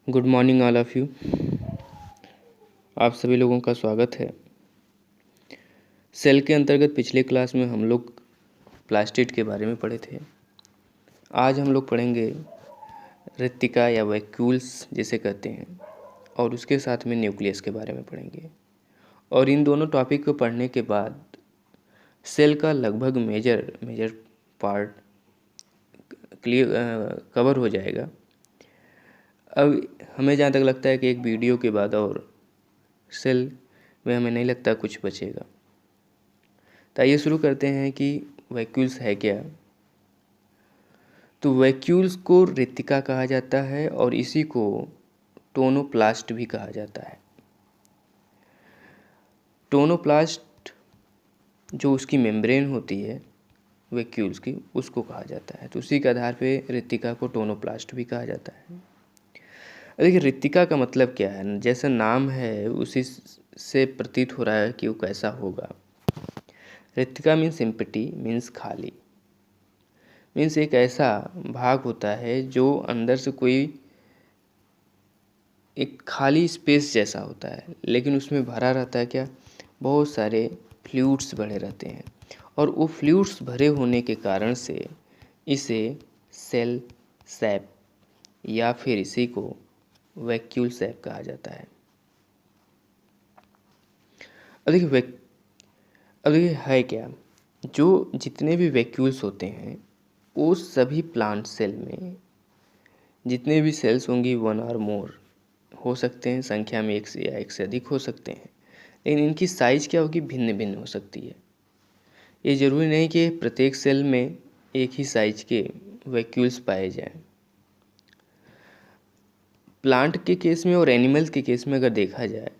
Good morning all of you. आप सभी लोगों का स्वागत है। सेल के अंतर्गत पिछले क्लास में हम लोग प्लास्टिड के बारे में पढ़े थे। आज हम लोग पढ़ेंगे रिक्तिका या वैक्यूल्स जिसे कहते हैं, और उसके साथ में न्यूक्लियस के बारे में पढ़ेंगे। और इन दोनों टॉपिक को पढ़ने के बाद सेल का लगभग मेजर पार्ट क्लियर कवर हो जाएगा। अब हमें जहाँ तक लगता है कि एक वीडियो के बाद और सेल में हमें नहीं लगता कुछ बचेगा। तो आइए शुरू करते हैं कि वैक्यूल्स है क्या। तो वैक्यूल्स को रिक्तिका कहा जाता है और इसी को टोनोप्लास्ट भी कहा जाता है। टोनोप्लास्ट जो उसकी मेम्ब्रेन होती है वैक्यूल्स की, उसको कहा जाता है। तो उसी के आधार पे रिक्तिका को टोनोप्लास्ट भी कहा जाता है। देखिए रिक्तिका का मतलब क्या है, जैसा नाम है उसी से प्रतीत हो रहा है कि वो कैसा होगा। रिक्तिका मीन्स एम्प्टी, मीन्स खाली, मीन्स एक ऐसा भाग होता है जो अंदर से कोई एक खाली स्पेस जैसा होता है, लेकिन उसमें भरा रहता है क्या, बहुत सारे फ्लूइड्स भरे रहते हैं। और वो फ्लूइड्स भरे होने के कारण से इसे सेल सैप या फिर इसी को वैक्यूल सैप कहा जाता है। अब देखिए है क्या, जो जितने भी वैक्यूल्स होते हैं वो सभी प्लांट सेल में जितने भी सेल्स होंगी 1 और मोर हो सकते हैं, संख्या में एक से या एक से अधिक हो सकते हैं, लेकिन इनकी साइज क्या होगी, भिन्न भिन्न हो सकती है। ये ज़रूरी नहीं कि प्रत्येक सेल में एक ही साइज के वैक्यूल्स पाए जाएं। प्लांट के केस में और एनिमल्स के केस में अगर देखा जाए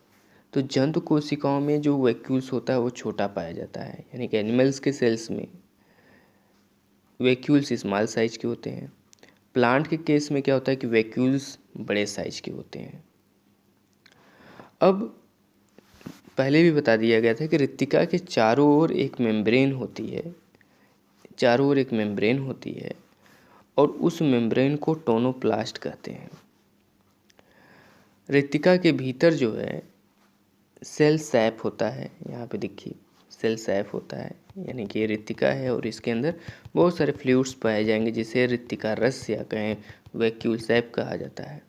तो जंतु कोशिकाओं में जो वैक्यूल्स होता है वो छोटा पाया जाता है, यानी कि एनिमल्स के सेल्स में वैक्यूल्स स्मॉल साइज के होते हैं। प्लांट के केस में क्या होता है कि वैक्यूल्स बड़े साइज के होते हैं। अब पहले भी बता दिया गया था कि रिक्तिका के चारों ओर एक मेम्ब्रेन होती है, चारों ओर एक मेम्ब्रेन होती है और उस मेम्ब्रेन को टोनोप्लास्ट कहते हैं। रिक्तिका के भीतर जो है सेल सैप होता है, यहाँ पे देखिए सेल सैप होता है, यानी कि ये रिक्तिका है और इसके अंदर बहुत सारे फ्लूइड्स पाए जाएंगे जिसे रिक्तिका रस या कहें वैक्यूल सैप कहा जाता है।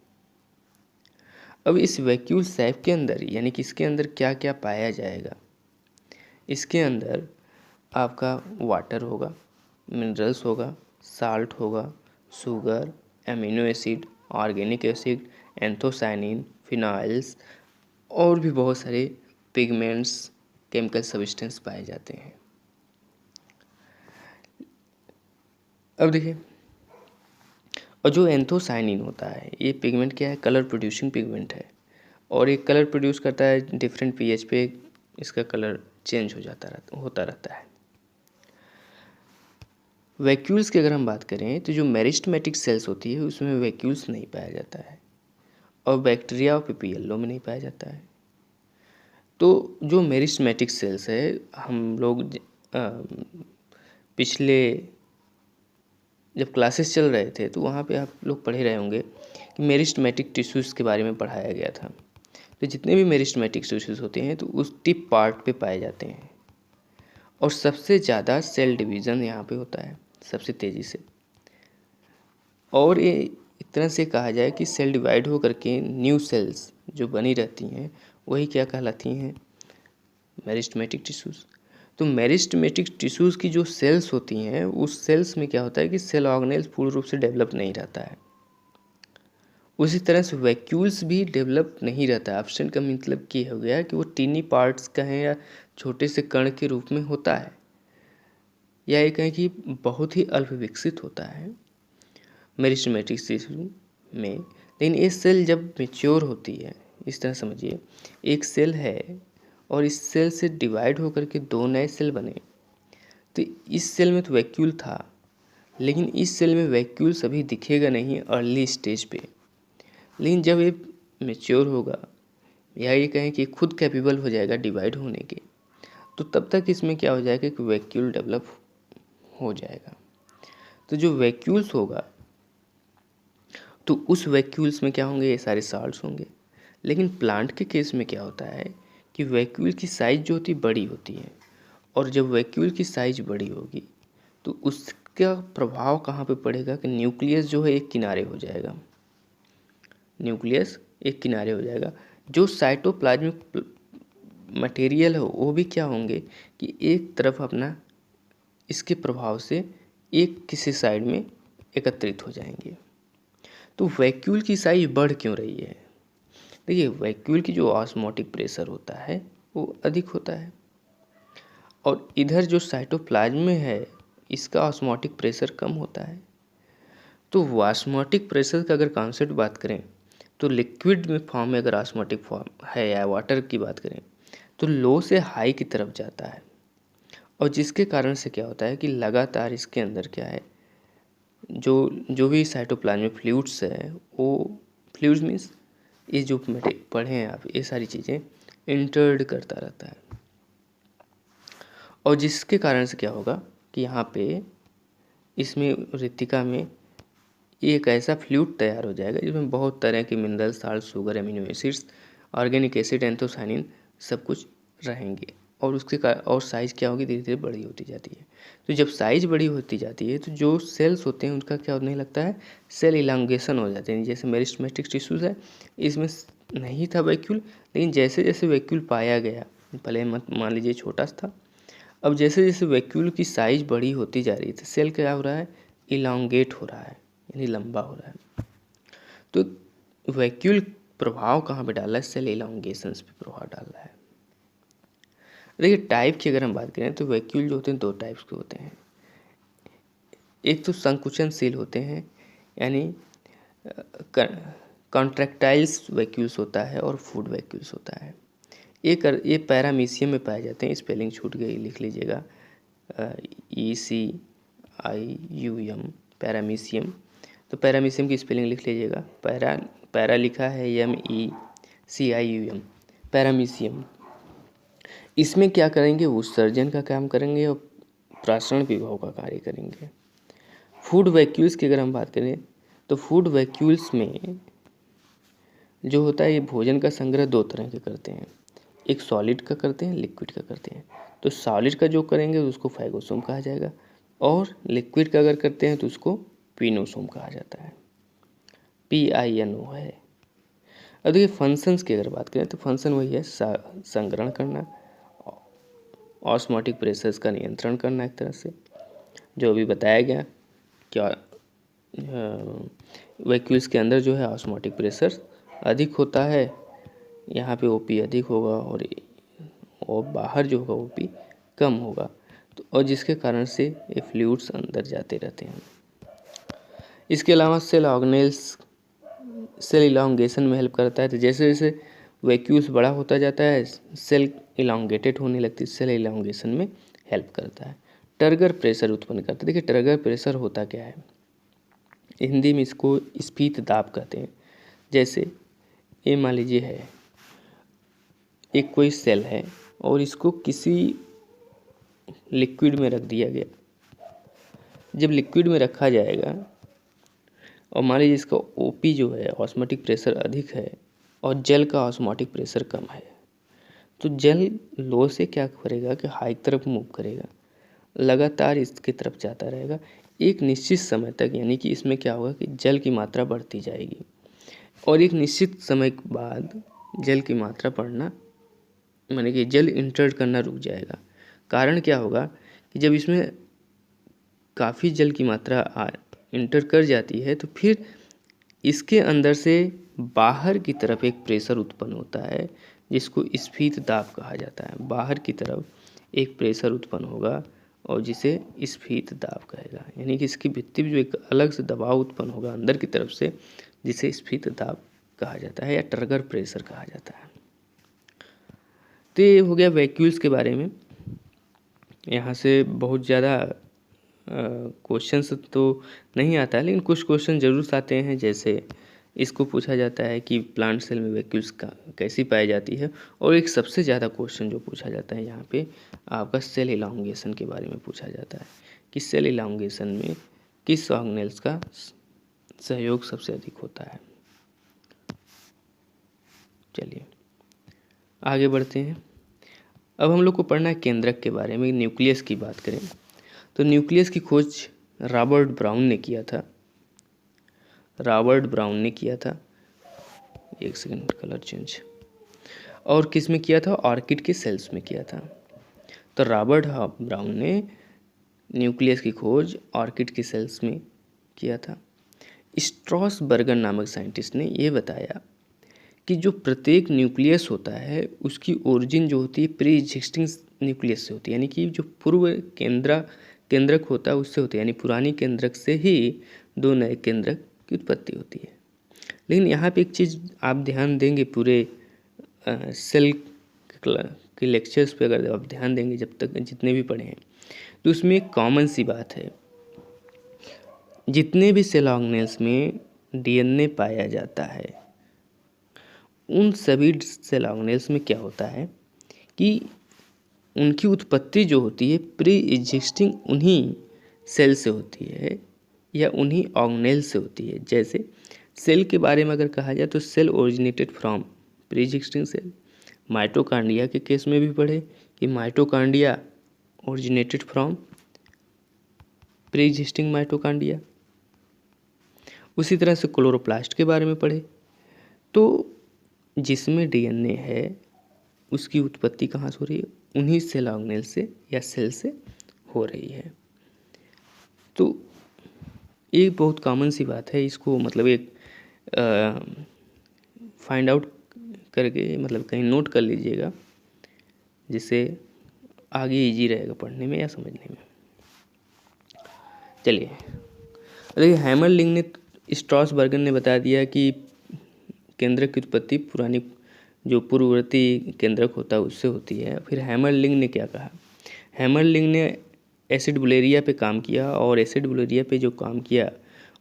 अब इस वैक्यूल सैप के अंदर यानी कि इसके अंदर क्या क्या पाया जाएगा, इसके अंदर आपका वाटर होगा, मिनरल्स होगा, साल्ट होगा, sugar, amino acid, organic acid, anthocyanin, phenyls और भी बहुत सारे पिगमेंट्स, केमिकल सब्सटेंस पाए जाते हैं। अब देखिए, और जो एंथोसाइनिन होता है ये पिगमेंट क्या है, कलर प्रोड्यूसिंग पिगमेंट है और ये कलर प्रोड्यूस करता है डिफरेंट पीएच पे, इसका कलर चेंज होता रहता है। वैक्यूल्स की अगर हम बात करें तो जो मेरिस्टेमेटिक सेल्स होती है उसमें वैक्यूल्स नहीं पाया जाता है और बैक्टीरिया और पीपीएलओ में नहीं पाया जाता है। तो जो मेरिस्टेमेटिक सेल्स है, हम लोग पिछले जब क्लासेस चल रहे थे तो वहाँ पे आप लोग पढ़े रहे होंगे कि मेरिस्टेमेटिक टिश्यूज़ के बारे में पढ़ाया गया था। तो जितने भी मेरिस्टेमेटिक टिश्यूज़ होते हैं तो उस टिप पार्ट पे पाए जाते हैं और सबसे ज़्यादा सेल डिवीज़न यहाँ पे होता है सबसे तेज़ी से। और ये एक तरह से कहा जाए कि सेल डिवाइड हो करके न्यू सेल्स जो बनी रहती हैं वही क्या कहलाती हैं, मेरिस्टेमेटिक टिश्यूज़। तो मेरिस्टेमेटिक टिश्यूज़ की जो सेल्स होती हैं उस सेल्स में क्या होता है कि सेल ऑर्गेनेल्स पूर्ण रूप से डेवलप नहीं रहता है। उसी तरह से वैक्यूल्स भी डेवलप नहीं रहता है। एब्सेंट का मतलब क्या हो गया कि वो टीनी पार्ट्स का है या छोटे से कण के रूप में होता है, या ये कहें कि बहुत ही अल्प विकसित होता है मेरिस्टेमेटिक टिश्यू में। लेकिन ये सेल जब मेच्योर होती है, इस तरह समझिए एक सेल है और इस सेल से डिवाइड होकर के 2 नए सेल बने, तो इस सेल में तो वैक्यूल था लेकिन इस सेल में वैक्यूल्स अभी दिखेगा नहीं अर्ली स्टेज पे। लेकिन जब ये मेच्योर होगा या ये कहें कि खुद कैपेबल हो जाएगा डिवाइड होने के, तो तब तक इसमें क्या हो जाएगा कि वैक्यूल डेवलप हो जाएगा। तो जो वैक्यूल्स होगा तो उस वैक्यूल्स में क्या होंगे, ये सारे साल्ट्स होंगे। लेकिन प्लांट के केस में क्या होता है कि वैक्यूल की साइज जो होती है बड़ी होती है, और जब वैक्यूल की साइज बड़ी होगी तो उसका प्रभाव कहाँ पे पड़ेगा कि न्यूक्लियस जो है एक किनारे हो जाएगा, न्यूक्लियस एक किनारे हो जाएगा। जो साइटोप्लाज्मिक मटेरियल है वो भी क्या होंगे कि एक तरफ अपना इसके प्रभाव से एक किसी साइड में एकत्रित हो जाएंगे। तो वैक्यूल की साइज बढ़ क्यों रही है? देखिए, वैक्यूल की जो ऑस्मोटिक प्रेशर होता है वो अधिक होता है, और इधर जो साइटोप्लाज्म में है इसका ऑस्मोटिक प्रेशर कम होता है। तो ऑस्मोटिक प्रेशर का अगर कॉन्सेप्ट बात करें तो लिक्विड में फॉर्म में अगर ऑस्मोटिक फॉर्म है या वाटर की बात करें तो लो से हाई की तरफ जाता है, और जिसके कारण से क्या होता है कि लगातार इसके अंदर क्या है, जो जो भी साइटोप्लाज्मिक फ्लूइड्स है वो फ्लूइड्स मीन्स ये जो पढ़े हैं आप, ये सारी चीज़ें इंटर्ड करता रहता है, और जिसके कारण से क्या होगा कि यहाँ पे इसमें रितिका में एक ऐसा फ्लूइड तैयार हो जाएगा जिसमें बहुत तरह के mineral, salt, sugar, amino acids, organic acid, anthocyanin सब कुछ रहेंगे, और और साइज़ क्या होगी, धीरे धीरे बड़ी होती जाती है। तो जब साइज़ बड़ी होती जाती है तो जो सेल्स होते हैं उनका क्या होने लगता है, सेल इलांगेशन हो जाते हैं। जैसे मेरिस्टेमेटिक टिश्यूज़ है, इसमें नहीं था वैक्यूल, लेकिन जैसे जैसे वैक्यूल पाया गया, भले मत मान लीजिए छोटा सा था, अब जैसे जैसे वैक्यूल की साइज़ बड़ी होती जा रही है तो सेल क्या हो रहा है, इलांगेट हो रहा है, यानी लंबा हो रहा है। तो वैक्यूल प्रभाव कहाँ पे डाल रहा है, सेल इलांगेशंस पे प्रभाव डाल रहा है। देखिए, टाइप की अगर हम बात करें तो वैक्यूल जो होते हैं दो टाइप्स के होते हैं। एक तो संकुचनशील होते हैं, यानी कॉन्ट्रैक्टाइल्स वैक्यूल्स होता है, और फूड वैक्यूल्स होता है। ये पैरामीशियम में पाए जाते हैं, स्पेलिंग छूट गई, लिख लीजिएगा, ECIUM, पैरामीशियम। तो पैरामीशियम की स्पेलिंग लिख लीजिएगा, पैरा लिखा है MECIUM, पैरामीशियम। इसमें क्या करेंगे, उत्सर्जन का काम करेंगे और प्रासरण विभव का कार्य करेंगे। फूड वैक्यूल्स की अगर हम बात करें तो फूड वैक्यूल्स में जो होता है, ये भोजन का संग्रह दो तरह के करते हैं, एक सॉलिड का करते हैं, लिक्विड का करते हैं। तो सॉलिड का जो करेंगे उसको फैगोसोम कहा जाएगा, और लिक्विड का अगर करते हैं तो उसको पिनोसोम कहा जाता है, PINO है। अब देखिए, फंक्शंस की अगर बात करें तो फंक्शन वही है, संग्रहण करना, ऑस्मोटिक प्रेशर्स का नियंत्रण करना, एक तरह से जो अभी बताया गया क्या वैक्यूल्स के अंदर जो है ऑस्मोटिक प्रेशर अधिक होता है, यहाँ पे OP अधिक होगा, और बाहर जो होगा OP कम होगा। तो और जिसके कारण से ये फ्लूइड्स अंदर जाते रहते हैं। इसके अलावा सेल ऑर्गेनेल्स सेल इलांगेशन में हेल्प करता है। तो जैसे जैसे वैक्यूल्स बड़ा होता जाता है, सेल इलांगेटेड होने लगती है, सेल इलांगेशन में हेल्प करता है। टर्गर प्रेशर उत्पन्न करता है। देखिए, टर्गर प्रेशर होता क्या है, हिंदी में इसको स्फीत दाब कहते हैं। जैसे ये मान लीजिए है एक कोई सेल है, और इसको किसी लिक्विड में रख दिया गया। जब लिक्विड में रखा जाएगा और मान लीजिए इसका OP जो है, ऑस्मोटिक प्रेशर अधिक है, और जल का ऑस्मोटिक प्रेशर कम है, तो जल लो से क्या करेगा कि हाई तरफ मूव करेगा, लगातार इसकी तरफ जाता रहेगा एक निश्चित समय तक। यानी कि इसमें क्या होगा कि जल की मात्रा बढ़ती जाएगी, और एक निश्चित समय के बाद जल की मात्रा बढ़ना, माने कि जल इंटर करना रुक जाएगा। कारण क्या होगा कि जब इसमें काफ़ी जल की मात्रा इंटर कर जाती है तो फिर इसके अंदर से बाहर की तरफ एक प्रेशर उत्पन्न होता है, जिसको स्फीत दाब कहा जाता है। बाहर की तरफ एक प्रेशर उत्पन्न होगा और जिसे स्फीत दाब कहेगा, यानी कि इसकी भित्ति में जो एक अलग से दबाव उत्पन्न होगा अंदर की तरफ से, जिसे स्फीत दाब कहा जाता है या ट्रिगर प्रेशर कहा जाता है। तो ये हो गया वैक्यूल्स के बारे में। यहाँ से बहुत ज़्यादा क्वेश्चंस तो नहीं आता है, लेकिन कुछ क्वेश्चन जरूर आते हैं। जैसे इसको पूछा जाता है कि प्लांट सेल में वैक्यूल्स का कैसी पाई जाती है, और एक सबसे ज़्यादा क्वेश्चन जो पूछा जाता है यहाँ पे आपका सेल इलांगेशन के बारे में पूछा जाता है कि सेल इलांगेशन में किस ऑर्गेनेल्स का सहयोग सबसे अधिक होता है। चलिए आगे बढ़ते हैं। अब हम लोग को पढ़ना है केंद्रक के बारे में। न्यूक्लियस की बात करें तो न्यूक्लियस की खोज रॉबर्ट ब्राउन ने किया था। एक सेकंड, कलर चेंज। और किस में किया था? ऑर्किड के सेल्स में किया था। तो रॉबर्ट ब्राउन ने न्यूक्लियस की खोज ऑर्किड के सेल्स में किया था। स्ट्रॉसबर्गर नामक साइंटिस्ट ने यह बताया कि जो प्रत्येक न्यूक्लियस होता है उसकी ओरिजिन जो होती है प्री एग्जिस्टिंग न्यूक्लियस से होती है, यानी कि जो पूर्व केंद्रक होता है उससे होती है, यानी पुरानी केंद्रक से ही दो नए केंद्रक की उत्पत्ति होती है। लेकिन यहाँ पे एक चीज़ आप ध्यान देंगे, पूरे सेल के लेक्चर्स पे अगर आप ध्यान देंगे, जब तक जितने भी पढ़े हैं, तो उसमें एक कॉमन सी बात है। जितने भी सेल ऑर्गेनेल्स में डीएनए पाया जाता है, उन सभी सेल ऑर्गेनेल्स में क्या होता है कि उनकी उत्पत्ति जो होती है प्री एग्जिस्टिंग उन्हीं सेल से होती है या उन्हीं ऑर्गेनेल से होती है। जैसे सेल के बारे में अगर कहा जाए तो cell originated from pre existing cell. Mitochondria के केस में भी पढ़े कि mitochondria originated from pre existing mitochondria. उसी तरह से क्लोरोप्लास्ट के बारे में पढ़े तो जिसमें डीएनए है उसकी उत्पत्ति कहाँ से हो रही है? उन्हीं सेल ऑर्गेनेल से या सेल से हो रही है। तो ये बहुत कॉमन सी बात है, इसको मतलब एक फाइंड आउट करके मतलब कहीं नोट कर लीजिएगा, जिससे आगे इजी रहेगा पढ़ने में या समझने में। चलिए देखिए, हैमरलिंग ने, स्ट्रॉसबर्गर ने बता दिया कि केंद्रक की उत्पत्ति पुरानी जो पूर्ववर्ती केंद्रक होता है उससे होती है। फिर हैमरलिंग ने क्या कहा? हैमरलिंग ने एसिड बुलेरिया पे काम किया और एसिड बुलेरिया पे जो काम किया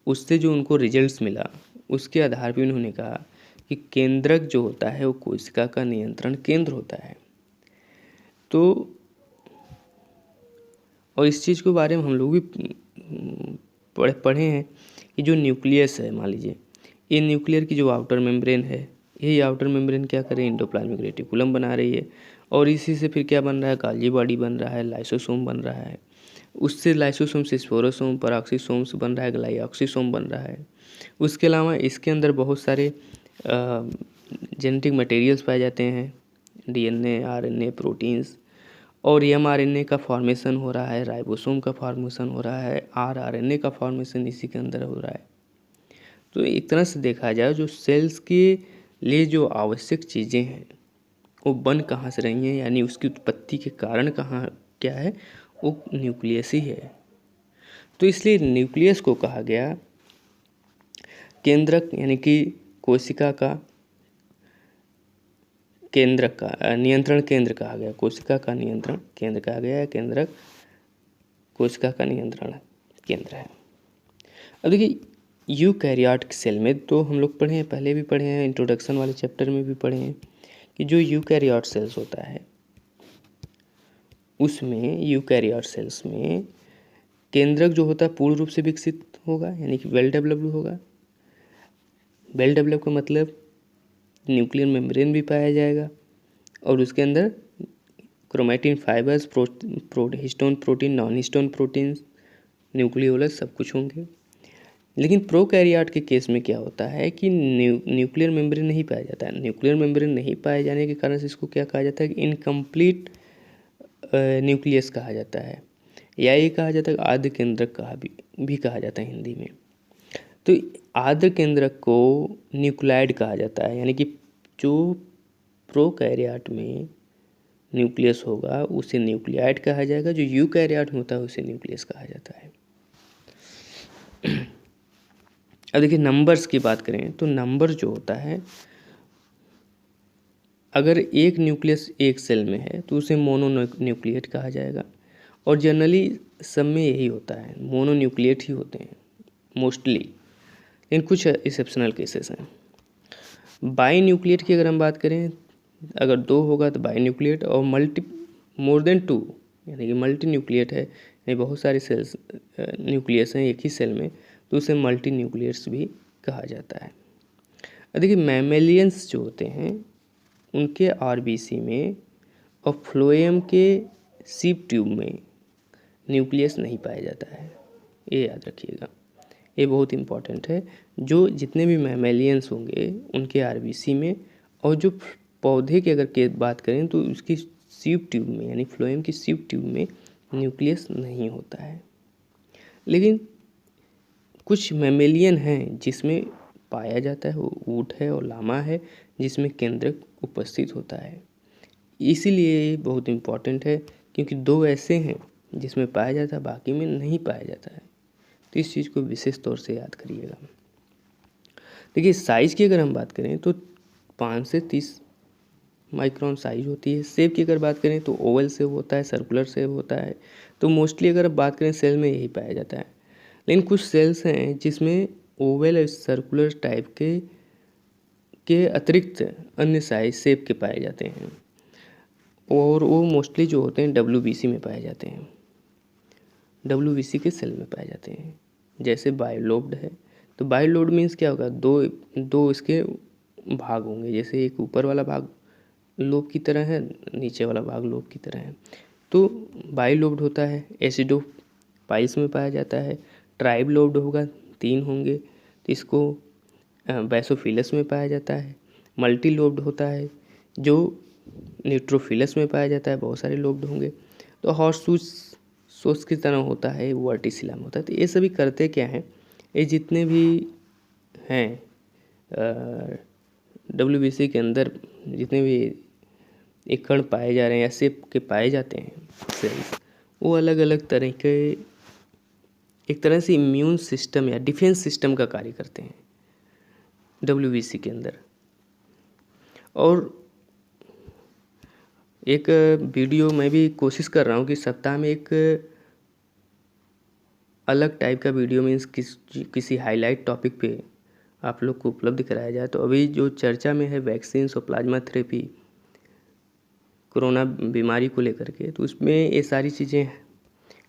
उससे जो उनको रिजल्ट्स मिला उसके आधार पे उन्होंने कहा कि केंद्रक जो होता है वो कोशिका का नियंत्रण केंद्र होता है। तो और इस चीज़ के बारे में हम लोग भी पढ़े हैं कि जो न्यूक्लियस है, मान लीजिए ये न्यूक्लियर की जो आउटर मेम्ब्रेन है, यही आउटर मेम्ब्रेन क्या कर रही है? एंडोप्लाज्मिक रेटिकुलम बना रही है और इसी से फिर क्या बन रहा है? गाल्गी बॉडी बन रहा है, लाइसोसोम बन रहा है, उससे लाइसोसोम से स्पोरोसोम, पेरोक्सीसोम्स बन रहा है, ग्लाइऑक्सीसोम बन रहा है। उसके अलावा इसके अंदर बहुत सारे जेनेटिक मटेरियल्स पाए जाते हैं, डीएनए, आरएनए, प्रोटीन्स, और एमआरएनए का फॉर्मेशन हो रहा है, राइबोसोम का फॉर्मेशन हो रहा है, आरआरएनए का फॉर्मेशन इसी के अंदर हो रहा है। तो एक तरह से देखा जाए जो सेल्स के लिए जो आवश्यक चीज़ें हैं वो बन कहाँ से रही हैं, यानी उसकी उत्पत्ति के कारण कहाँ क्या है? वो न्यूक्लियस ही है। तो इसलिए न्यूक्लियस को कहा गया केंद्रक, यानी कि कोशिका का केंद्रक का नियंत्रण केंद्र कहा गया, कोशिका का नियंत्रण केंद्र कहा गया है। केंद्रक कोशिका का नियंत्रण केंद्र है। अब देखिए यूकैरियोट सेल में तो हम लोग पढ़े हैं, पहले भी पढ़े हैं, इंट्रोडक्शन वाले चैप्टर में भी पढ़े हैं कि जो यूकैरियोट सेल्स होता है उसमें, यूकैरियोट सेल्स में केंद्रक जो होता है पूर्ण रूप से विकसित होगा, यानी कि वेल डेवलप्ड होगा। वेल डेवलप का मतलब न्यूक्लियर मेम्ब्रेन भी पाया जाएगा और उसके अंदर chromatin fibres, histone protein, non histone proteins, nucleolus सब कुछ होंगे। लेकिन प्रोकैरियोट के केस में क्या होता है कि न्यूक्लियर मेम्ब्रेन नहीं पाया जाता है। न्यूक्लियर मेम्ब्रेन नहीं पाए जाने के कारण से इसको क्या कहा जाता है कि इनकम्प्लीट न्यूक्लियस कहा जाता है, या ये कहा जाता है आद्य केंद्रक भी कहा जाता है हिंदी में। तो आद्य केंद्रक को न्यूक्लाइड कहा जाता है, यानी कि जो प्रोकैरियोट में न्यूक्लियस होगा उसे न्यूक्लियाइड कहा जाएगा, जो यूकैरियोट में होता है उसे न्यूक्लियस कहा जाता है। अब देखिए नंबर्स की बात करें तो नंबर जो होता है, अगर एक न्यूक्लियस एक सेल में है तो उसे मोनोन्यूक्लिएट कहा जाएगा, और जनरली सब में यही होता है, मोनोन्यूक्लिएट ही होते हैं मोस्टली, लेकिन कुछ एक्सेप्शनल केसेस हैं। बाई न्यूक्लिएट की अगर हम बात करें, अगर दो होगा तो बाई न्यूक्लिएट, और मोर देन टू यानी कि मल्टी न्यूक्लिएट है, यानी बहुत सारे सेल्स न्यूक्लियस हैं एक ही सेल में, तो उसे मल्टी न्यूक्लियर्स भी कहा जाता है। देखिए मैमेलियंस जो होते हैं उनके आरबीसी में और फ्लोएम के सीप ट्यूब में न्यूक्लियस नहीं पाया जाता है, ये याद रखिएगा, ये बहुत इम्पॉर्टेंट है। जो जितने भी मैमेलियंस होंगे उनके आरबीसी में, और जो पौधे की अगर के बात करें तो उसकी सीप ट्यूब में यानी फ्लोएम की सीप ट्यूब में न्यूक्लियस नहीं होता है। लेकिन कुछ मैमेलियन हैं जिसमें पाया जाता है, वो ऊँट है और लामा है, जिसमें केंद्रक उपस्थित होता है। इसीलिए ये बहुत इम्पॉर्टेंट है, क्योंकि दो ऐसे हैं जिसमें पाया जाता है, बाकी में नहीं पाया जाता है। तो इस चीज़ को विशेष तौर से याद करिएगा। देखिए साइज़ की अगर हम बात करें तो 5 से 30 माइक्रोन साइज होती है। शेप की अगर बात करें तो ओवल शेप होता है, सर्कुलर शेप होता है। तो मोस्टली अगर बात करें सेल में यही पाया जाता है। लेकिन कुछ सेल्स हैं जिसमें ओवल और सर्कुलर टाइप के अतिरिक्त अन्य साइज शेप के पाए जाते हैं, और वो मोस्टली जो होते हैं WBC में पाए जाते हैं, WBC के सेल में पाए जाते हैं। जैसे बायोलोब्ड है, तो बायोलोब्ड मीन्स क्या होगा, दो इसके भाग होंगे, जैसे एक ऊपर वाला भाग लोब की तरह है, नीचे वाला भाग लोब की तरह है, तो बायोलोब्ड होता है। एसिडोफाइल्स में पाया जाता है। ट्राइब लोब्ड होगा, 3 होंगे, तो इसको बैसोफिलस में पाया जाता है। मल्टी लोब्ड होता है जो न्यूट्रोफिलस में पाया जाता है, बहुत सारे लोब्ड होंगे। तो हॉर्सशूज की तरह होता है, वर्टिसिला में होता है। तो ये सभी करते क्या हैं, ये जितने भी हैं WBC के अंदर जितने भी एक कण पाए जा रहे हैं या शेप के पाए जाते हैं सेल्स, वो अलग अलग तरह के एक तरह से इम्यून सिस्टम या डिफेंस सिस्टम का कार्य करते हैं WBC के अंदर। और एक वीडियो मैं भी कोशिश कर रहा हूँ कि सप्ताह में एक अलग टाइप का वीडियो मीन्स किसी हाईलाइट टॉपिक पे आप लोग को उपलब्ध कराया जाए। तो अभी जो चर्चा में है वैक्सीन और प्लाज्मा थेरेपी कोरोना बीमारी को लेकर के, तो उसमें ये सारी चीज़ें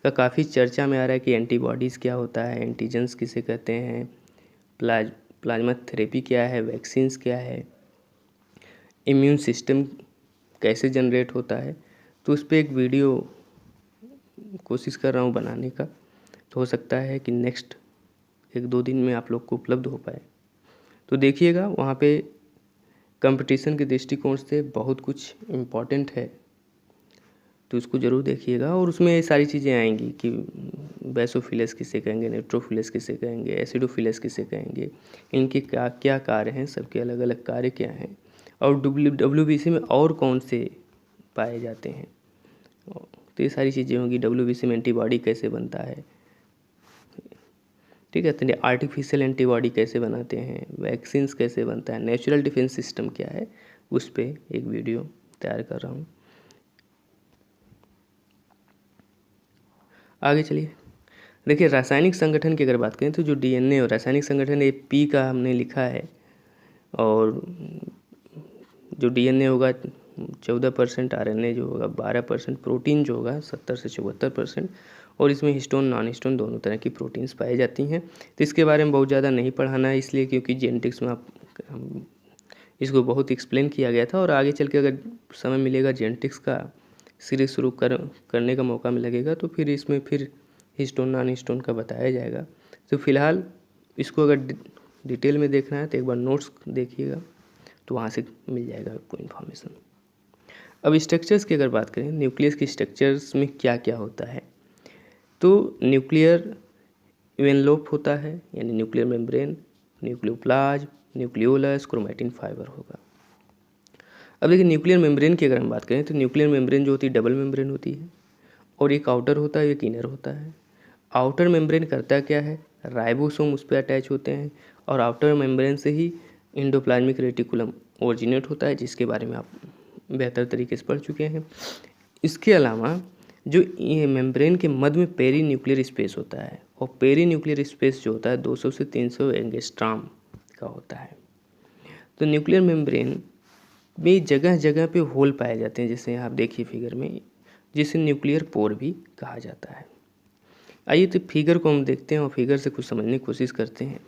का काफ़ी चर्चा में आ रहा है कि एंटीबॉडीज़ क्या होता है, एंटीजेंस किसे कहते हैं, प्लाज्मा थेरेपी क्या है, वैक्सीन्स क्या है, इम्यून सिस्टम कैसे जनरेट होता है। तो उस पर एक वीडियो कोशिश कर रहा हूँ बनाने का, तो हो सकता है कि नेक्स्ट 1-2 दिन में आप लोग को उपलब्ध हो पाए। तो देखिएगा, वहाँ पे कंपटीशन के दृष्टिकोण से बहुत कुछ इम्पॉर्टेंट है, तो उसको ज़रूर देखिएगा। और उसमें ये सारी चीज़ें आएंगी कि बैसोफिलस किसे कहेंगे, न्यूट्रोफिलस किसे कहेंगे, एसिडोफिलस किसे कहेंगे, इनके क्या क्या कार्य हैं, सबके अलग अलग कार्य क्या हैं, और WBC में और कौन से पाए जाते हैं। तो ये सारी चीज़ें होंगी। WBC में एंटीबॉडी कैसे बनता है, ठीक है, तो आर्टिफिशियल एंटीबॉडी कैसे बनाते हैं, वैक्सीन्स कैसे बनता है, नेचुरल डिफेंस सिस्टम क्या है, उस पर एक वीडियो तैयार कर रहा हूँ। आगे चलिए, देखिए रासायनिक संगठन की अगर बात करें तो जो DNA और रासायनिक संगठन ये P का हमने लिखा है, और जो DNA होगा 14%, RNA जो होगा 12%, प्रोटीन जो होगा 70 से 74%, और इसमें हिस्टोन नॉन हिस्टोन दोनों तरह की प्रोटीन्स पाई जाती हैं। तो इसके बारे में बहुत ज़्यादा नहीं पढ़ाना है, इसलिए क्योंकि जेनेटिक्स में इसको बहुत एक्सप्लेन किया गया था, और आगे चल के अगर समय मिलेगा जेनेटिक्स का सीरीज शुरू करने का मौका मिलेगा तो फिर इसमें फिर हिस्टोन नॉन हिस्टोन का बताया जाएगा। तो फिलहाल इसको अगर डिटेल में देखना है तो एक बार नोट्स देखिएगा, तो वहाँ से मिल जाएगा आपको इन्फॉर्मेशन। अब स्ट्रक्चर्स की अगर बात करें, न्यूक्लियस की स्ट्रक्चर्स में क्या क्या होता है, तो न्यूक्लियर इवेनलोप होता है यानी nuclear membrane, nucleoplasm, nucleolus, chromatin fibre होगा। अब देखिए न्यूक्लियर मेम्ब्रेन की अगर हम बात करें तो न्यूक्लियर मेम्ब्रेन जो होती है डबल मेम्ब्रेन होती है, और एक आउटर होता है एक इनर होता है। आउटर मेम्ब्रेन करता क्या है, राइबोसोम उस पर अटैच होते हैं, और आउटर मेम्ब्रेन से ही एंडोप्लाज्मिक रेटिकुलम ओरिजिनेट होता है, जिसके बारे में आप बेहतर तरीके से पढ़ चुके हैं। इसके अलावा जो ये मेम्ब्रेन के मध्य में पेरी न्यूक्लियर स्पेस होता है, और पेरी न्यूक्लियर स्पेस जो होता है 200 से 300 एंगस्ट्रॉम का होता है। तो न्यूक्लियर मेम्ब्रेन में जगह जगह पे होल पाए जाते हैं, जैसे आप देखिए फिगर में, जिसे न्यूक्लियर पोर भी कहा जाता है। आइए तो फिगर को हम देखते हैं और फिगर से कुछ समझने की कोशिश करते हैं।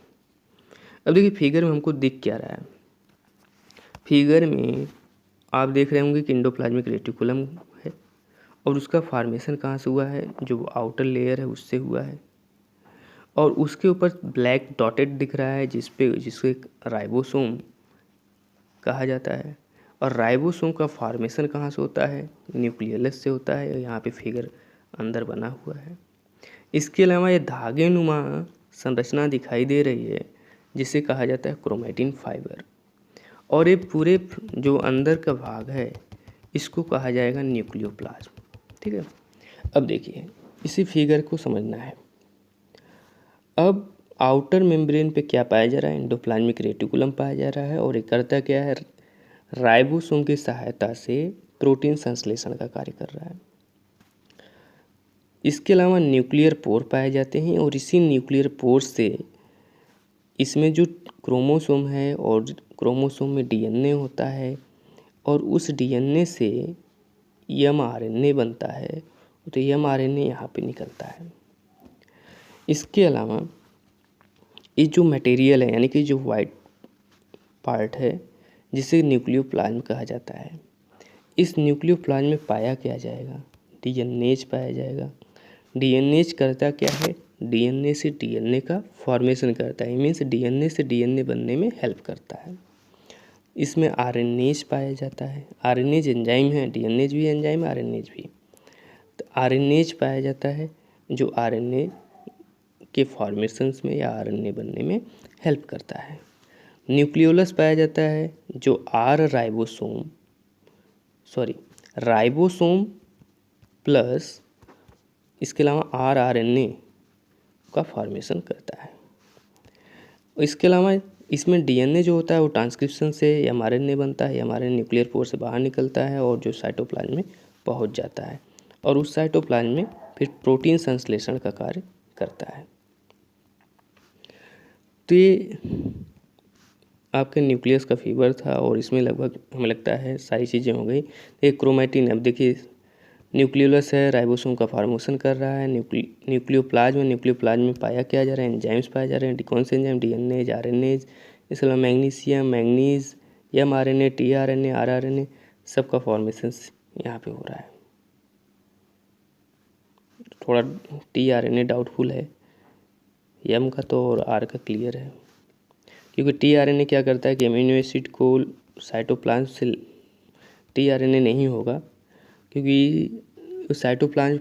अब देखिए फिगर में हमको दिख क्या रहा है। फिगर में आप देख रहे होंगे कि इंडोप्लाज्मिक रेटिकुलम है और उसका फॉर्मेशन कहाँ से हुआ है, जो आउटर लेयर है उससे हुआ है, और उसके ऊपर ब्लैक डॉटेड दिख रहा है जिसको राइबोसोम कहा जाता है। और राइबोसोम का फॉर्मेशन कहाँ से होता है, न्यूक्लियस से होता है। यहाँ पे फिगर अंदर बना हुआ है। इसके अलावा ये धागे नुमा संरचना दिखाई दे रही है जिसे कहा जाता है क्रोमैटिन फाइबर, और ये पूरे जो अंदर का भाग है इसको कहा जाएगा न्यूक्लियोप्लाज्म। ठीक है, अब देखिए इसी फिगर को समझना है। अब आउटर मेम्ब्रेन पे क्या पाया जा रहा है, एंडोप्लाज्मिक रेटिकुलम पाया जा रहा है, और ये करता क्या है, राइबोसोम की सहायता से प्रोटीन संश्लेषण का कार्य कर रहा है। इसके अलावा न्यूक्लियर पोर पाए जाते हैं, और इसी न्यूक्लियर पोर से इसमें जो क्रोमोसोम है और क्रोमोसोम में डीएनए होता है, और उस डीएनए से एमआरएनए बनता है, तो एमआरएनए यहाँ पे निकलता है। इसके अलावा ये जो मटेरियल है यानी कि जो वाइट पार्ट है जिसे न्यूक्लियोप्लाज्म कहा जाता है, इस न्यूक्लियोप्लाज्म में पाया क्या जाएगा, डीएनएज पाया जाएगा। डीएनएज करता क्या है, डीएनए से डीएनए का फॉर्मेशन करता है, मीन्स डीएनए से डीएनए बनने में हेल्प करता है। इसमें आरएनएज पाया जाता है। आरएनएज एंजाइम है, डीएनएज भी एंजाइम, आरएनएज भी। तो आरएनएज पाया जाता है जो आरएनए के फॉर्मेशंस में या आरएनए बनने में हेल्प करता है। न्यूक्लियोलस पाया जाता है जो राइबोसोम प्लस इसके अलावा आरएनए का फॉर्मेशन करता है। इसके अलावा इसमें डीएनए जो होता है वो ट्रांसक्रिप्शन से एमआरएनए बनता है, एमआरएनए न्यूक्लियर पोर से बाहर निकलता है और जो साइटोप्लाज्म में पहुंच जाता है, और उस साइटोप्लाज्म में फिर प्रोटीन संश्लेषण का कार्य करता है। तो ये आपके न्यूक्लियस का फीवर था, और इसमें लगभग हमें लगता है सारी चीज़ें हो गई। एक क्रोमैटिन, अब देखिए न्यूक्लियोलस है, राइबोसोम का फॉर्मेशन कर रहा है। न्यूक्लियोप्लाज्म में पाया क्या जा रहा है, एंजाइम्स पाए जा रहे हैं। कौन से एंजाइम, डीएनएज, आरएनएज, इसके अलावा magnesium, manganese, mRNA, tRNA, rRNA, सबका फॉर्मेशन यहाँ पे हो रहा है। थोड़ा टीआरएनए डाउटफुल है, एम का तो और आर का क्लियर है, क्योंकि टीआरएनए क्या करता है कि अमीनो एसिड को साइटोप्लाज्म से, टीआरएनए नहीं होगा क्योंकि साइटोप्लाज्म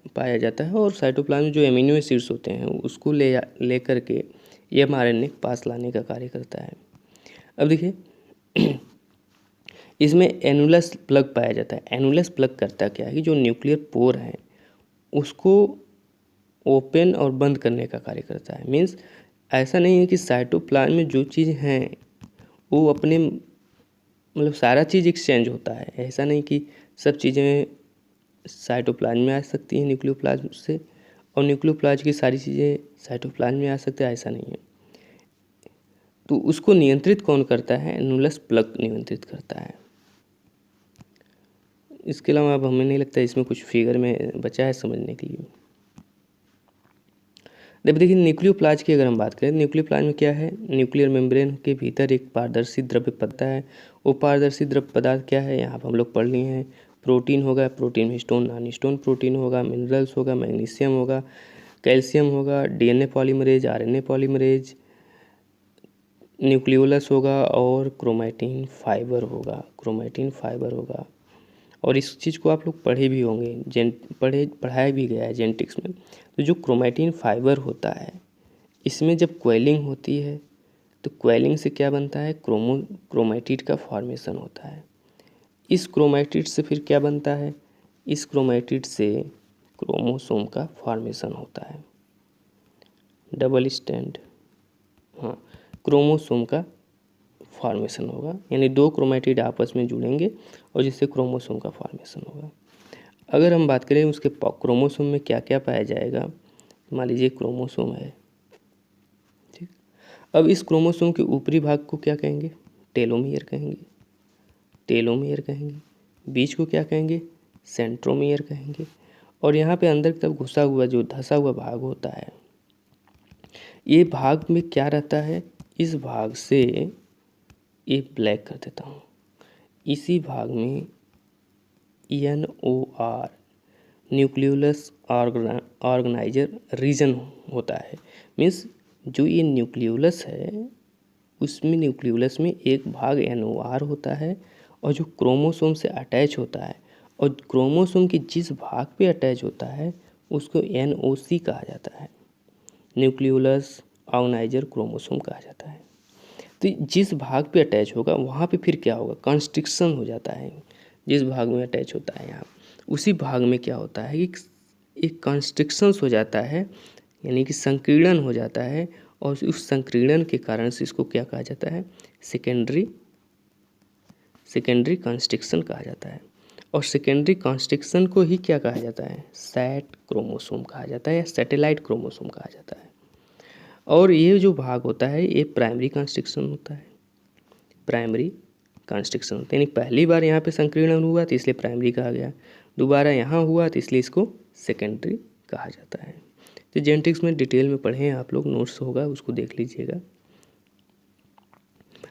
पाया जाता है, और साइटोप्लाज्म जो अमीनो एसिड्स होते हैं उसको ले करके एमआरएनए पास लाने का कार्य करता है। अब देखिए इसमें एनुलस प्लग पाया जाता है। एनुलस प्लग करता क्या है कि जो न्यूक्लियर पोर है उसको ओपन और बंद करने का कार्य करता है। मीन्स ऐसा नहीं है कि साइटोप्लाज्म में जो चीज़ हैं वो अपने मतलब सारा चीज़ एक्सचेंज होता है। ऐसा नहीं कि सब चीज़ें साइटोप्लाज्म में आ सकती हैं न्यूक्लियोप्लाज्म से, और न्यूक्लियोप्लाज्म की सारी चीज़ें साइटोप्लाज्म में आ सकती है, ऐसा नहीं है। तो उसको नियंत्रित कौन करता है, एनुलस प्लग नियंत्रित करता है। इसके अलावा अब हमें नहीं लगता इसमें कुछ फिगर में बचा है समझने के लिए। देखिए न्यूक्लियोप्लाज्म की अगर हम बात करें, न्यूक्लियोप्लाज्म में क्या है, न्यूक्लियर मेम्ब्रेन के भीतर एक पारदर्शी द्रव्य पदार्थ है। वो पारदर्शी द्रव्य पदार्थ क्या है, यहाँ पर हम लोग पढ़ लिए हैं। प्रोटीन होगा, प्रोटीन में स्टोन नॉन स्टोन प्रोटीन होगा, मिनरल्स होगा, मैग्नीशियम होगा, कैल्शियम होगा, DNA polymerase, RNA polymerase, nucleolus होगा, और क्रोमैटिन फाइबर होगा। और इस चीज़ को आप लोग पढ़े भी होंगे, पढ़ाया भी गया है जेनेटिक्स में। तो जो क्रोमैटिन फाइबर होता है, इसमें जब क्वेलिंग होती है तो क्वेलिंग से क्या बनता है, क्रोमैटिड का फॉर्मेशन होता है। इस क्रोमैटिड से फिर क्या बनता है, इस क्रोमैटिड से क्रोमोसोम का फॉर्मेशन होता है, डबल स्टैंड, हाँ, क्रोमोसोम का फॉर्मेशन होगा, यानी दो क्रोमैटिड आपस में जुड़ेंगे और जिससे क्रोमोसोम का फॉर्मेशन होगा। अगर हम बात करें उसके क्रोमोसोम में क्या क्या पाया जाएगा, मान लीजिए क्रोमोसोम है, ठीक। अब इस क्रोमोसोम के ऊपरी भाग को क्या कहेंगे, टेलोमियर कहेंगे। बीच को क्या कहेंगे, सेंट्रोमियर कहेंगे। और यहाँ पे अंदर की तरफ घुसा हुआ जो धंसा हुआ भाग होता है, ये भाग में क्या रहता है, इस भाग से ये ब्लैक कर देता हूँ, इसी भाग में NOR न्यूक्लियोलस ऑर्गेनाइजर रीजन होता है। मीन्स जो ये न्यूक्लियोलस है उसमें न्यूक्लियोलस में एक भाग NOR होता है और जो क्रोमोसोम से अटैच होता है, और क्रोमोसोम के जिस भाग पे अटैच होता है उसको NOC कहा जाता है, न्यूक्लियोलस ऑर्गेनाइजर क्रोमोसोम कहा जाता है। तो जिस भाग पे अटैच होगा वहाँ पे फिर क्या होगा, कंस्ट्रिक्शन हो जाता है। जिस भाग में अटैच होता है यहाँ, उसी भाग में क्या होता है कि एक कंस्ट्रिक्शंस हो जाता है, यानी कि संकीर्णन हो जाता है, और उस संकीर्णन के कारण से इसको क्या कहा जाता है, सेकेंडरी कंस्ट्रिक्शन कहा जाता है। और सेकेंडरी कंस्ट्रिक्शन को ही क्या कहा जाता है, सैट क्रोमोसोम कहा जाता है या सैटेलाइट क्रोमोसोम कहा जाता है। और ये जो भाग होता है ये प्राइमरी कंस्ट्रिक्शन होता है, प्राइमरी कंस्ट्रिक्शन होता है, यानी पहली बार यहाँ पे संकीर्णन हुआ तो इसलिए प्राइमरी कहा गया, दोबारा यहाँ हुआ तो इसलिए इसको सेकेंडरी कहा जाता है। तो जेनेटिक्स में डिटेल में पढ़ें आप लोग, नोट्स होगा उसको देख लीजिएगा।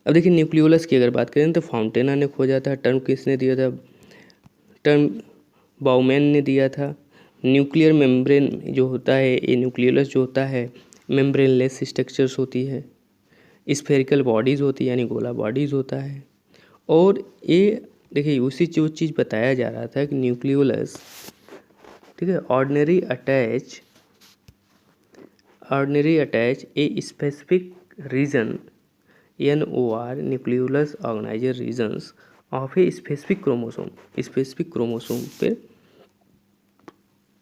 अब देखिए न्यूक्लियोलस की अगर बात करें तो फाउंटेना ने खोजा था, टर्म किसने दिया था, टर्म बाउमैन ने दिया था। न्यूक्लियर मेम्ब्रेन जो होता है, ये न्यूक्लियोलस जो होता है मेम्ब्रेनलेस स्ट्रक्चर्स होती है, स्फेरिकल बॉडीज़ होती है यानी गोला बॉडीज़ होता है। और ये देखिए उसी जो चीज़ बताया जा रहा था कि न्यूक्लियोलस, ठीक है, ordinary attach a specific region NOR nucleolus organiser regions of a specific chromosome पे,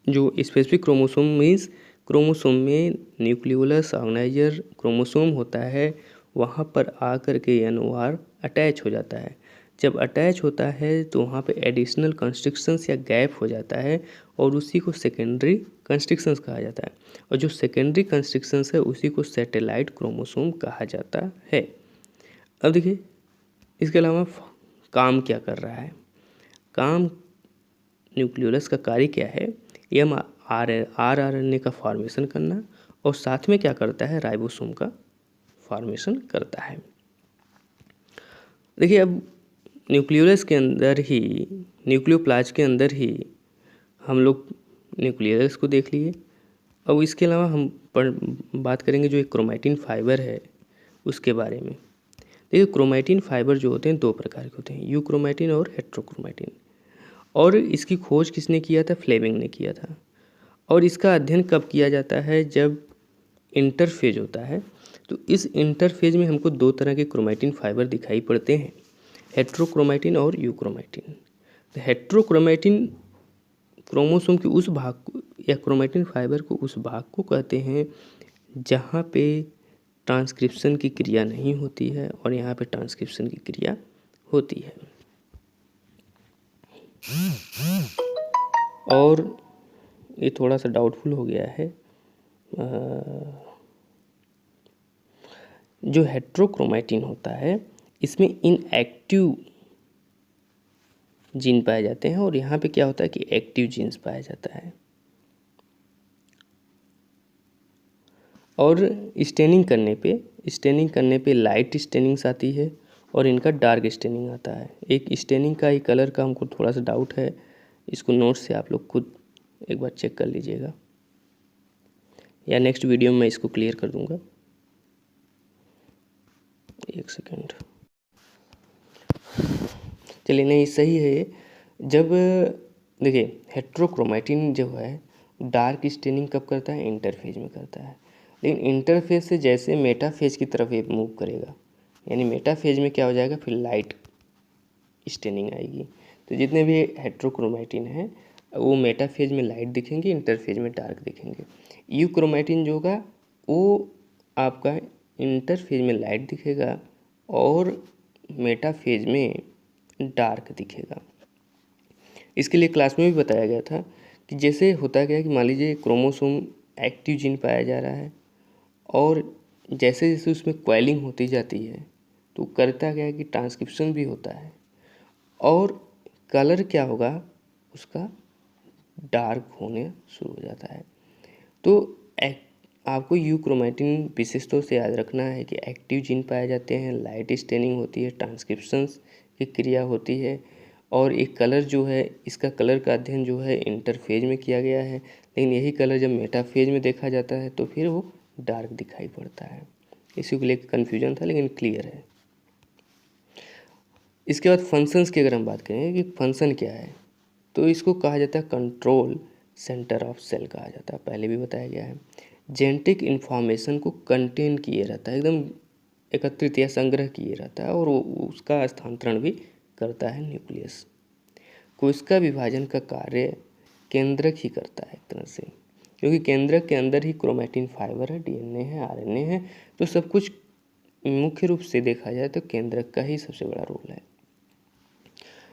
जो स्पेसिफिक क्रोमोसोम मीन्स क्रोमोसोम में न्यूक्लियोलस ऑर्गेनाइजर क्रोमोसोम होता है, वहाँ पर आकर के NOR अटैच हो जाता है। जब अटैच होता है तो वहाँ पे एडिशनल कंस्ट्रिक्शंस या गैप हो जाता है और उसी को सेकेंडरी कंस्ट्रिक्शंस कहा जाता है, और जो सेकेंडरी कंस्ट्रिक्शंस है उसी को सैटेलाइट क्रोमोसोम कहा जाता है। अब देखिए इसके अलावा काम क्या कर रहा है, काम न्यूक्लियोलस का कार्य क्या है, RNA का फॉर्मेशन करना, और साथ में क्या करता है, राइबोसोम का फॉर्मेशन करता है। देखिए अब न्यूक्लियोलस के अंदर ही, न्यूक्लियोप्लास्ट के अंदर ही हम लोग न्यूक्लियोलस को देख लिए। अब इसके अलावा हम बात करेंगे जो एक क्रोमैटिन फाइबर है उसके बारे में। देखिए क्रोमैटिन फाइबर जो होते हैं दो प्रकार के होते हैं, यूक्रोमैटिन और हेट्रोक्रोमैटिन। और इसकी खोज किसने किया था, फ्लेमिंग ने किया था। और इसका अध्ययन कब किया जाता है, जब इंटरफेज होता है। तो इस इंटरफेज में हमको दो तरह के क्रोमैटिन फाइबर दिखाई पड़ते हैं, हेट्रोक्रोमैटिन और यूक्रोमैटिन। तो हेट्रोक्रोमैटिन क्रोमोसोम के उस भाग को या क्रोमैटिन फाइबर को उस भाग को कहते हैं जहाँ पे ट्रांसक्रिप्शन की क्रिया नहीं होती है, और यहाँ पे ट्रांसक्रिप्शन की क्रिया होती है। और ये थोड़ा सा डाउटफुल हो गया है, जो हेट्रोक्रोमैटिन होता है इसमें इनएक्टिव जीन पाए जाते हैं, और यहाँ पे क्या होता है कि एक्टिव जीन्स पाया जाता है। और स्टेनिंग करने पे लाइट स्टेनिंग्स आती है और इनका डार्क स्टेनिंग आता है। एक स्टेनिंग का ही कलर का हमको थोड़ा सा डाउट है, इसको नोट से आप लोग खुद एक बार चेक कर लीजिएगा, या नेक्स्ट वीडियो में मैं इसको क्लियर कर दूंगा। एक सेकेंड, चलिए नहीं सही है ये। जब देखिए हेट्रोक्रोमैटिन जो है डार्क स्टेनिंग कब करता है, इंटरफेज में करता है। लेकिन इंटरफेज से जैसे मेटाफेज की तरफ ये मूव करेगा, यानी मेटाफेज में क्या हो जाएगा, फिर लाइट स्टेनिंग आएगी। तो जितने भी हेट्रोक्रोमैटिन हैं वो मेटाफेज में लाइट दिखेंगे, इंटरफेज में डार्क दिखेंगे। यूक्रोमैटिन जो होगा वो आपका इंटरफेज में लाइट दिखेगा और मेटाफेज में डार्क दिखेगा। इसके लिए क्लास में भी बताया गया था कि जैसे होता क्या है कि मान लीजिए क्रोमोसोम एक्टिव जीन पाया जा रहा है, और जैसे जैसे उसमें क्वाइलिंग होती जाती है तो करता क्या है कि ट्रांसक्रिप्शन भी होता है, और कलर क्या होगा उसका डार्क होने शुरू हो जाता है। तो आपको यूक्रोमेटिन विशेषतों से याद रखना है कि एक्टिव जीन पाए जाते हैं, लाइट स्टेनिंग होती है, ट्रांसक्रिप्शंस की क्रिया होती है, और एक कलर जो है, इसका कलर का अध्ययन जो है इंटरफेज में किया गया है, लेकिन यही कलर जब मेटाफेज में देखा जाता है तो फिर वो डार्क दिखाई पड़ता है। इसी को लेकर कन्फ्यूजन था, लेकिन क्लियर है। इसके बाद फंक्शंस की अगर हम बात करें कि फंक्शन क्या है, तो इसको कहा जाता है कंट्रोल सेंटर ऑफ सेल कहा जाता है, पहले भी बताया गया है। जेनेटिक इन्फॉर्मेशन को कंटेन किए रहता है, एकदम एकत्रित या संग्रह किए रहता है, और उसका स्थानांतरण भी करता है न्यूक्लियस। कोशिका विभाजन का कार्य केंद्रक ही करता है एक तरह से, क्योंकि केंद्रक के अंदर ही क्रोमैटिन फाइबर है, डीएनए है, आरएनए है, तो सब कुछ मुख्य रूप से देखा जाए तो केंद्रक का ही सबसे बड़ा रोल है।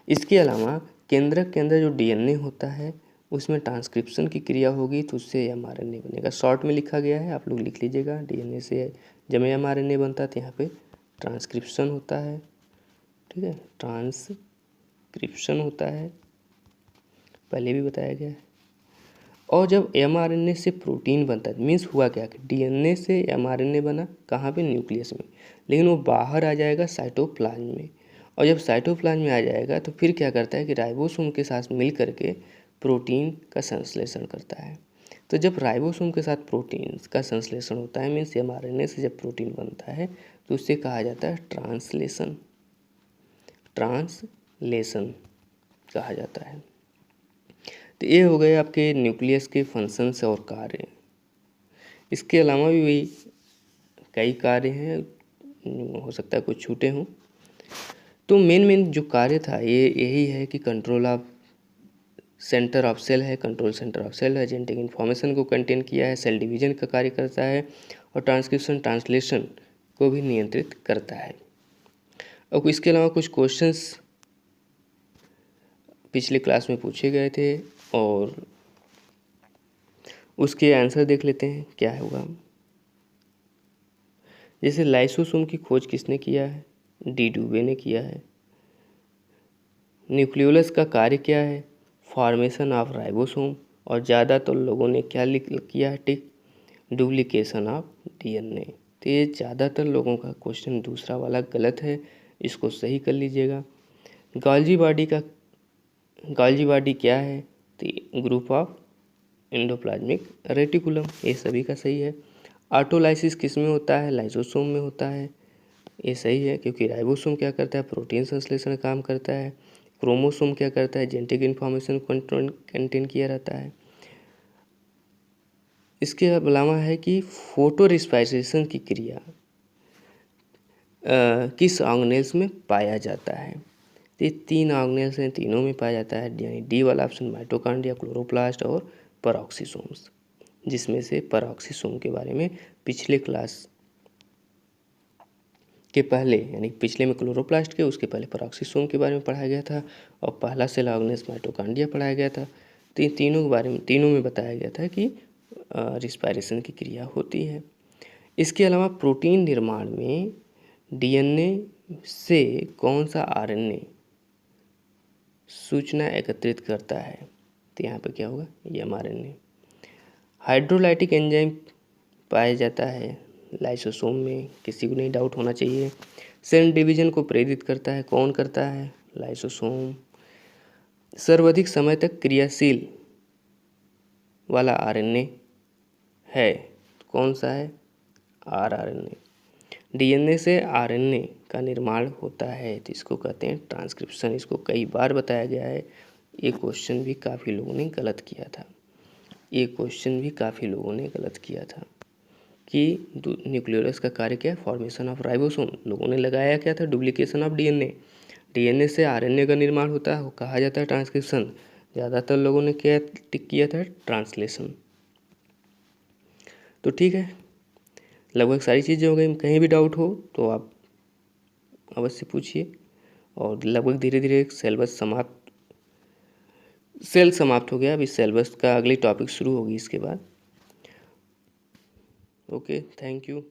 इसके अलावा केंद्रक के अंदर जो डीएनए होता है उसमें ट्रांसक्रिप्शन की क्रिया होगी, तो उससे एमआरएनए बनेगा। शॉर्ट में लिखा गया है, आप लोग लिख लीजिएगा। डीएनए से जब एमआरएनए बनता है तो यहाँ पे ट्रांसक्रिप्शन होता है, ठीक है, ट्रांसक्रिप्शन होता है, पहले भी बताया गया है। और जब एमआरएनए से प्रोटीन बनता है, मीन्स हुआ क्या कि डीएनए से एमआरएनए बना कहाँ पे, न्यूक्लियस में, लेकिन वो बाहर आ जाएगा साइटोप्लाज्म में, और जब साइटोप्लाज्म में आ जाएगा तो फिर क्या करता है कि राइबोसोम के साथ मिल करके प्रोटीन का संश्लेषण करता है। तो जब राइबोसोम के साथ प्रोटीन का संश्लेषण होता है, मीन्स एमआरएनए से जब प्रोटीन बनता है, तो उससे कहा जाता है ट्रांसलेशन, ट्रांसलेशन कहा जाता है। तो ये हो गए आपके न्यूक्लियस के फंक्शंस और कार्य। इसके अलावा भी कई कार्य हैं, हो सकता है कुछ छूटे हों। तो मेन जो कार्य था ये यही है कि control of centre of cell है, कंट्रोल सेंटर ऑफ सेल है, जेनेटिक इन्फॉर्मेशन को कंटेन किया है, सेल डिवीजन का कार्य करता है, और ट्रांसक्रिप्शन ट्रांसलेशन को भी नियंत्रित करता है। और इसके अलावा कुछ क्वेश्चंस पिछले क्लास में पूछे गए थे और उसके आंसर देख लेते हैं क्या होगा। जैसे लाइसोसोम की खोज किसने किया है, डी डुबे ने किया है। न्यूक्लियोलस का कार्य क्या है, फॉर्मेशन ऑफ राइबोसोम, और ज़्यादातर लोगों ने क्या लिख किया है टिक, डुप्लीकेशन ऑफ डीएनए। तो ये ज़्यादातर लोगों का क्वेश्चन दूसरा वाला गलत है, इसको सही कर लीजिएगा। गॉल्जी बॉडी क्या है, तो ग्रुप ऑफ एंडोप्लाज्मिक रेटिकुलम, ये सभी का सही है। ऑटोलाइसिस किस में होता है, लाइसोसोम में होता है, ये सही है, क्योंकि राइबोसोम क्या करता है, प्रोटीन संश्लेषण काम करता है। क्रोमोसोम क्या करता है, जेनेटिक इन्फॉर्मेशन कंटेन किया रहता है। इसके अलावा है कि फोटो रिस्पायरेशन की क्रिया किस ऑर्गेनेल्स में पाया जाता है। ये 3 ऑर्गेनेल्स हैं, तीनों में पाया जाता है, यानी डी वाला ऑप्शन माइटोकॉन्ड्रिया, क्लोरोप्लास्ट और पेरोक्सिसोम्स, जिसमें से पेरोक्सिसोम के बारे में पिछले क्लास के पहले, यानी पिछले में क्लोरोप्लास्ट के, उसके पहले पेरोक्सिसोम के बारे में पढ़ाया गया था, और पहला सेल ऑर्गेनेल्स माइटोकॉन्ड्रिया पढ़ाया गया था। तो इन तीनों के बारे में, तीनों में बताया गया था कि रिस्पायरेशन की क्रिया होती है। इसके अलावा प्रोटीन निर्माण में डीएनए से कौन सा आरएनए सूचना एकत्रित करता है, तो यहाँ पे क्या होगा, ये एमआरएनए। हाइड्रोलाइटिक एंजाइम पाया जाता है लाइसोसोम में, किसी को नहीं डाउट होना चाहिए। सेल डिवीजन को प्रेरित करता है, कौन करता है, लाइसोसोम। सर्वाधिक समय तक क्रियाशील वाला आरएनए है, कौन सा है, आरआरएनए। डीएनए से आरएनए का निर्माण होता है, तो इसको कहते हैं ट्रांसक्रिप्शन। इसको कई बार बताया गया है, ये क्वेश्चन भी काफ़ी लोगों ने गलत किया था, ये क्वेश्चन भी काफ़ी लोगों ने गलत किया था कि न्यूक्लियोलस का कार्य क्या है, फॉर्मेशन ऑफ राइबोसोम। लोगों ने लगाया क्या था, डुप्लीकेशन ऑफ डीएनए। डीएनए से आरएनए का निर्माण होता है, वो कहा जाता है ट्रांसक्रिप्शन। ज़्यादातर लोगों ने क्या टिक किया था, ट्रांसलेशन। तो ठीक है, लगभग सारी चीज़ें हो गई। कहीं भी डाउट हो तो आप अवश्य पूछिए, और लगभग धीरे धीरे सेल समाप्त हो गया। अभी सिलेबस का अगली टॉपिक शुरू होगी इसके बाद। Okay, thank you.